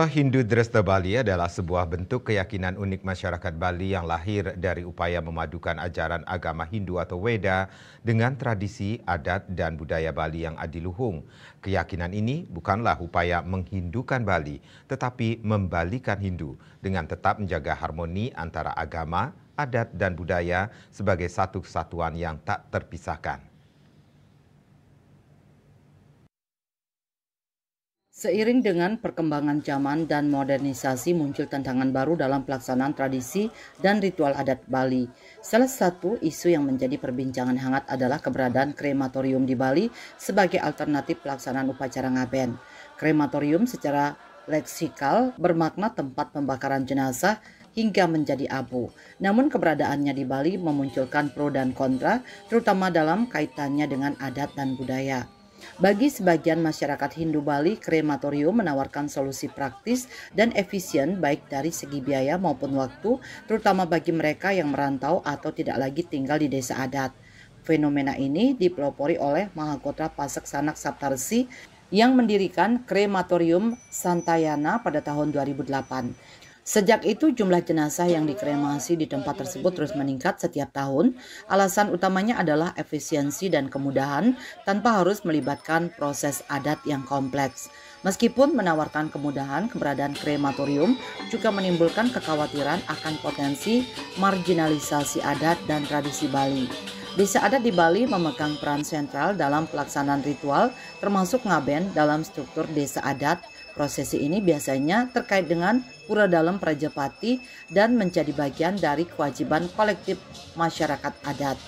Hindu Dresta Bali adalah sebuah bentuk keyakinan unik masyarakat Bali yang lahir dari upaya memadukan ajaran agama Hindu atau Weda dengan tradisi, adat, dan budaya Bali yang adiluhung. Keyakinan ini bukanlah upaya menghindukan Bali, tetapi membalikan Hindu dengan tetap menjaga harmoni antara agama, adat, dan budaya sebagai satu kesatuan yang tak terpisahkan. Seiring dengan perkembangan zaman dan modernisasi, muncul tantangan baru dalam pelaksanaan tradisi dan ritual adat Bali. Salah satu isu yang menjadi perbincangan hangat adalah keberadaan krematorium di Bali sebagai alternatif pelaksanaan upacara ngaben. Krematorium secara leksikal bermakna tempat pembakaran jenazah hingga menjadi abu. Namun keberadaannya di Bali memunculkan pro dan kontra, terutama dalam kaitannya dengan adat dan budaya. Bagi sebagian masyarakat Hindu Bali, krematorium menawarkan solusi praktis dan efisien baik dari segi biaya maupun waktu, terutama bagi mereka yang merantau atau tidak lagi tinggal di desa adat. Fenomena ini dipelopori oleh Mahakotra Pasek Sanak Saptarsi yang mendirikan krematorium Santayana pada tahun 2008. Sejak itu jumlah jenazah yang dikremasi di tempat tersebut terus meningkat setiap tahun. Alasan utamanya adalah efisiensi dan kemudahan tanpa harus melibatkan proses adat yang kompleks. Meskipun menawarkan kemudahan, keberadaan krematorium juga menimbulkan kekhawatiran akan potensi marginalisasi adat dan tradisi Bali. Desa adat di Bali memegang peran sentral dalam pelaksanaan ritual, termasuk ngaben dalam struktur desa adat. Prosesi ini biasanya terkait dengan pura dalam Prajapati dan menjadi bagian dari kewajiban kolektif masyarakat adat.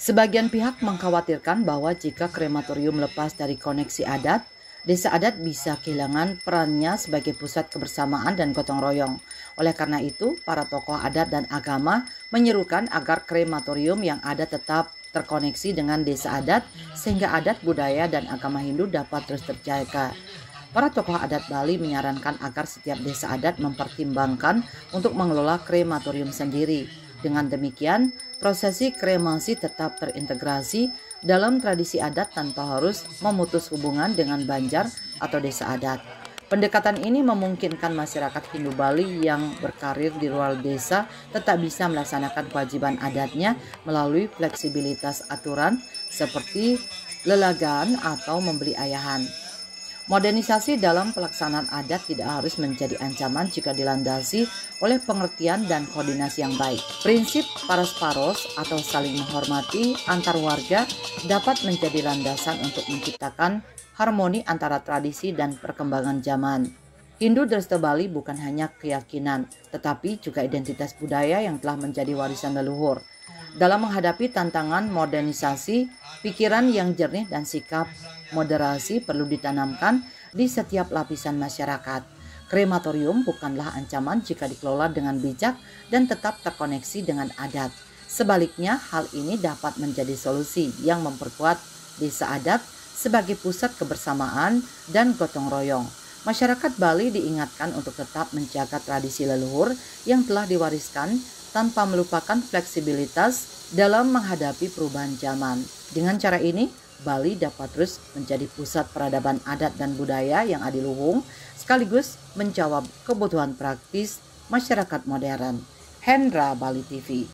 Sebagian pihak mengkhawatirkan bahwa jika krematorium lepas dari koneksi adat, desa adat bisa kehilangan perannya sebagai pusat kebersamaan dan gotong royong. Oleh karena itu, para tokoh adat dan agama menyerukan agar krematorium yang ada tetap terkoneksi dengan desa adat sehingga adat, budaya, dan agama Hindu dapat terus terjaga. Para tokoh adat Bali menyarankan agar setiap desa adat mempertimbangkan untuk mengelola krematorium sendiri. Dengan demikian, prosesi kremasi tetap terintegrasi dalam tradisi adat tanpa harus memutus hubungan dengan banjar atau desa adat. Pendekatan ini memungkinkan masyarakat Hindu Bali yang berkarir di luar desa tetap bisa melaksanakan kewajiban adatnya melalui fleksibilitas aturan seperti lelagaan atau membeli ayahan. Modernisasi dalam pelaksanaan adat tidak harus menjadi ancaman jika dilandasi oleh pengertian dan koordinasi yang baik. Prinsip paras-paros atau saling menghormati antar warga dapat menjadi landasan untuk menciptakan harmoni antara tradisi dan perkembangan zaman. Hindu Dresta Bali bukan hanya keyakinan, tetapi juga identitas budaya yang telah menjadi warisan leluhur. Dalam menghadapi tantangan modernisasi, pikiran yang jernih dan sikap moderasi perlu ditanamkan di setiap lapisan masyarakat. Krematorium bukanlah ancaman jika dikelola dengan bijak dan tetap terkoneksi dengan adat. Sebaliknya, hal ini dapat menjadi solusi yang memperkuat desa adat sebagai pusat kebersamaan dan gotong royong. Masyarakat Bali diingatkan untuk tetap menjaga tradisi leluhur yang telah diwariskan tanpa melupakan fleksibilitas dalam menghadapi perubahan zaman. Dengan cara ini, Bali dapat terus menjadi pusat peradaban adat dan budaya yang adiluhung, sekaligus menjawab kebutuhan praktis masyarakat modern. Hendra, Bali TV.